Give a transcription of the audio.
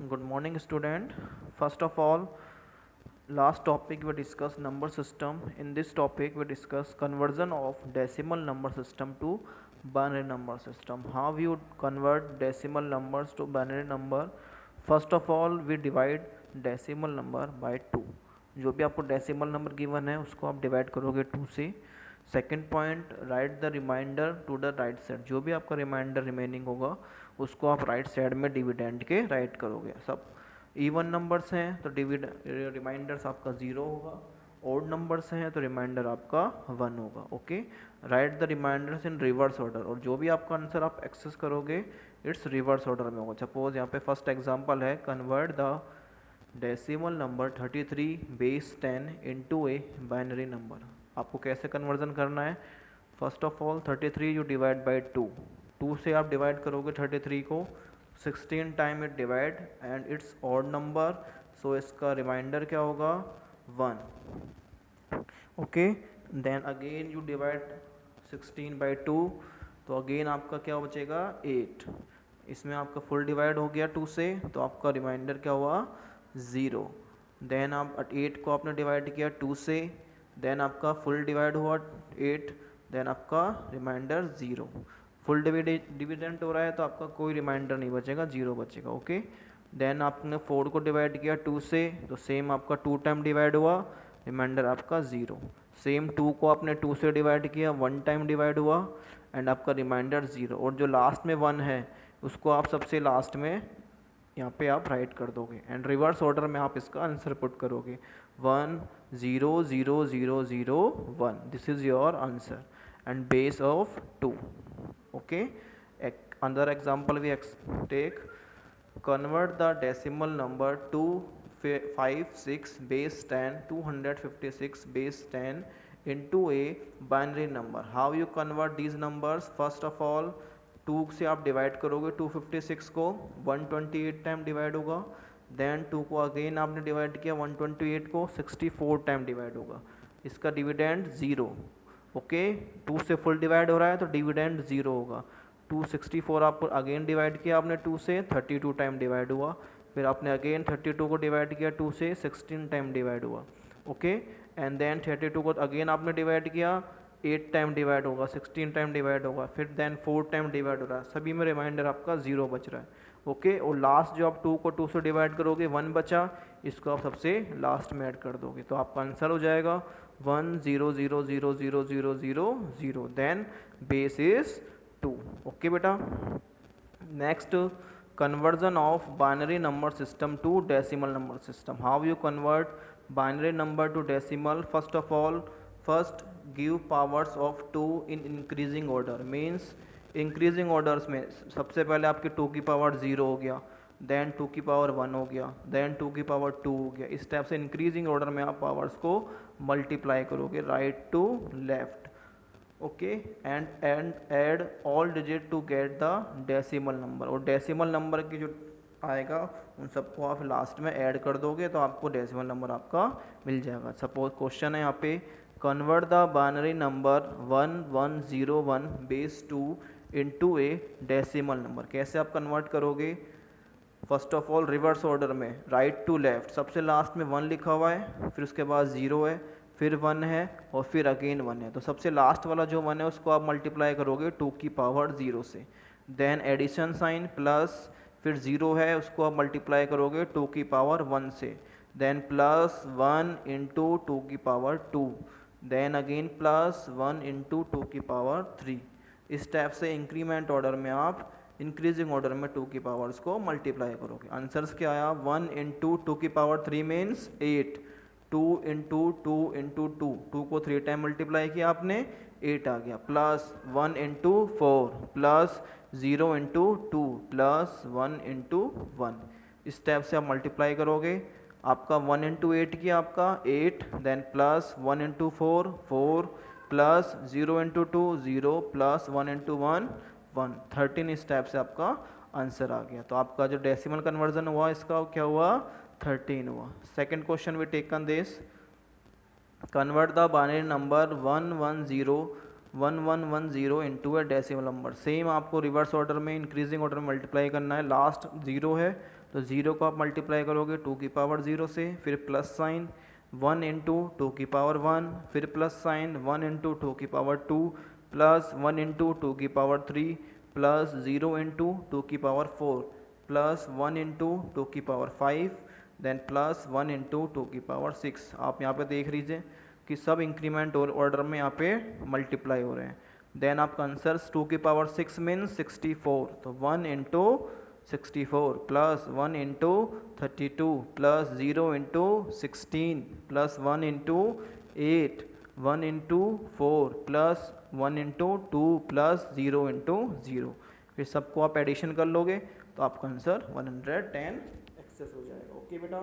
Good morning, student. First of all, last topic we discussed number system. In this topic, we discuss conversion of decimal number system to binary number system. How you convert decimal numbers to binary number? First of all, we divide decimal number by 2. जो भी आपको decimal number given है उसको आप divide करोगे 2 से. Second point, write the remainder to the right side. जो भी आपका रिमाइंडर रिमेनिंग होगा उसको आप राइट साइड में डिविडेंड के राइट करोगे. सब इवन नंबर्स हैं तो रिमाइंडर्स आपका 0 होगा. ओड नंबर्स हैं तो रिमाइंडर आपका 1 होगा. Okay, write the remainders in reverse order. और जो भी आपका आंसर आप एक्सेस करोगे इट्स रिवर्स ऑर्डर में होगा. सपोज यहाँ पे फर्स्ट एग्जांपल है, convert the decimal number 33 base 10 into a binary number. आपको कैसे कन्वर्जन करना है? First of all 33 you divide by 2. 2 से आप डिवाइड करोगे 33 को, 16 time it divide and it's odd number, so इसका रिमाइंडर क्या होगा? 1. Okay, then again you divide 16 by 2, तो अगेन आपका क्या बचेगा? 8. इसमें आपका फुल डिवाइड हो गया 2 से, तो आपका रिमाइंडर क्या हुआ? 0. देन आप 8 को आपने डिवाइड किया 2 से, देन आपका फुल डिवाइड हुआ 8, देन आपका रिमाइंडर 0. फुल डिविडेंट हो रहा है तो आपका कोई रिमाइंडर नहीं बचेगा, 0 बचेगा. ओके, देन आपने 4 को डिवाइड किया 2 से, तो सेम आपका 2 टाइम डिवाइड हुआ, रिमाइंडर आपका 0. सेम 2 को आपने 2 से डिवाइड किया, 1 टाइम डिवाइड हुआ एंड आपका रिमाइंडर 0. और जो लास्ट में 1 है उसको आप सबसे लास्ट में यहाँ पे आप राइट कर दोगे एंड रिवर्स ऑर्डर में आप इसका आंसर पुट करोगे. 1 0 0 0 0 1. This is your answer and base of 2. Okay, another example we take, convert the decimal number 256 base 10 256 base 10 into a binary number. How you convert these numbers? First of all 2 से आप divide करोगे 256 को, 128 time divide होगा. Then 2 को again आपने divide किया 128 को, 64 time divide होगा. इसका डिविडेंड 0. ओके, 2 से फुल डिवाइड हो रहा है तो डिविडेंड 0 होगा. 264 आप अगेन डिवाइड किया आपने 2 से, 32 टाइम डिवाइड हुआ. फिर आपने अगेन 32 को डिवाइड किया 2 से, 16 टाइम डिवाइड हुआ. ओके, एंड देन 32 को अगेन आपने डिवाइड किया, 8 टाइम डिवाइड होगा, 16 टाइम डिवाइड होगा, फिर देन 4 टाइम डिवाइड हो रहा है. सभी में रिमाइंडर आपका 0 बच रहा है. ओके, और लास्ट जो आप 2 को 2 से डिवाइड करोगे 1 बचा, इसको आप सबसे लास्ट में ऐड कर दोगे तो आपका आंसर हो जाएगा 1 0 0 0 0 0 0 0. Then base is 2. ओके बेटा, next, conversion of binary number system to decimal number system. How you convert binary number to decimal? First of all, first give powers of 2 in increasing order. Means increasing orders में सबसे पहले आपकी 2 की power 0 हो गया, then 2 की power 1 हो गया, देन 2 की पावर 2 हो गया. इस टाइप से इंक्रीजिंग ऑर्डर में आप पावर्स को मल्टीप्लाई करोगे right to left. Okay, and add all digit to get the decimal number. और डेसिमल नंबर की जो आएगा उन सबको आप लास्ट में ऐड कर दोगे तो आपको डेसिमल नंबर आपका मिल जाएगा. सपोज क्वेश्चन है यहाँ पे, convert the binary number 1101 base 2 into A decimal number. कैसे आप कन्वर्ट करोगे? First of all reverse order में, राइट टू लेफ्ट. सबसे लास्ट में 1 लिखा हुआ है, फिर उसके बाद 0 है, फिर 1 है और फिर अगेन 1 है. तो सबसे लास्ट वाला जो 1 है उसको आप मल्टीप्लाई करोगे 2 की पावर 0 से. देन एडिशन साइन प्लस, फिर 0 है उसको आप मल्टीप्लाई करोगे 2 की पावर 1 से. देन प्लस 1 इंटू 2 की power 2. Then again plus 1 into 2 की पावर 3. इस टाइप से इंक्रीमेंट ऑर्डर में आप इंक्रीजिंग ऑर्डर में 2 की पावर्स को मल्टीप्लाई करोगे. आंसर्स क्या आया? 1 इंटू 2 की पावर 3 मीन्स 8. 2 इंटू 2 इंटू 2, 2 को 3 टाइम मल्टीप्लाई किया आपने, 8 आ गया. Plus 1 into 4 plus 0 into 2 plus 1 into 1. इस टाइप से आप मल्टीप्लाई करोगे. आपका 1 इंटू 8 किया आपका 8, then plus 1 into 4 4 plus 0 into 2 0 plus 1 into 1 1. 13. इस टाइप से आपका आंसर आ गया. तो आपका जो डेसिमल कन्वर्जन हुआ इसका क्या हुआ? 13 हुआ. Second question we taken this, convert the binary number 1110 into a decimal number. Same आपको रिवर्स ऑर्डर में इंक्रीजिंग ऑर्डर में मल्टीप्लाई करना है. लास्ट 0 है तो 0 को आप मल्टीप्लाई करोगे 2 की पावर 0 से, फिर प्लस साइन 1 इंटू 2 की पावर 1, फिर प्लस साइन 1 इंटू 2 की पावर 2, प्लस 1 इंटू 2 की पावर 3, प्लस 0 इंटू 2 की पावर 4, प्लस 1 इंटू 2 की पावर 5, देन प्लस 1 इंटू 2 की पावर 6। आप यहाँ पे देख लीजिए कि सब इंक्रीमेंट ऑर्डर में यहाँ पे मल्टीप्लाई हो रहे हैं। देन आपका आंसर 2 की पावर 6 मीन्स 64, तो 1 into 64 plus 1 into 32 plus 0 into 16 plus 1 into 8, 1 into 4 plus 1 into 2 plus 0 into 0। फिर सबको आप एडिशन कर लोगे तो आपका आंसर 110 एक्सेस हो जाएगा। ओके बेटा।